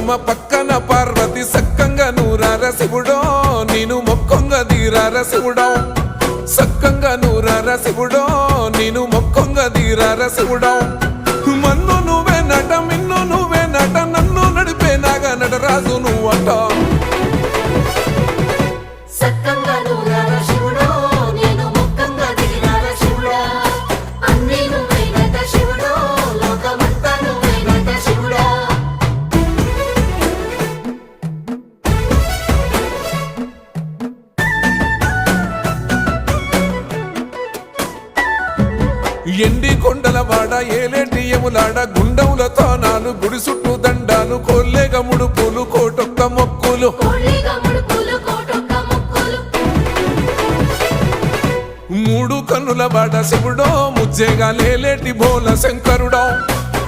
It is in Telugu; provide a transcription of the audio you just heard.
పద్మ పక్కన పార్వతి సక్కంగా నూరార శివుడో నేను మొక్కంగా దీరార శివుడో సక్కంగా నూరార శివుడో నేను మొక్కంగా దీరార శివుడో మన్ను నువ్వే నట మిన్ను నువ్వే నట నన్ను నడిపే నాగా నటరాజు నువ్వట ఎండి కొండల వాడ ఏలేటి యములాడ గుండములతో నాలు గుడి చుట్టూ దండాలు కోల్లేగ ముడుపులు కోటొక్క మొక్కులు మూడు కన్నుల వాడ శివుడో ముజ్జేగా లేలేటి బోల శంకరుడో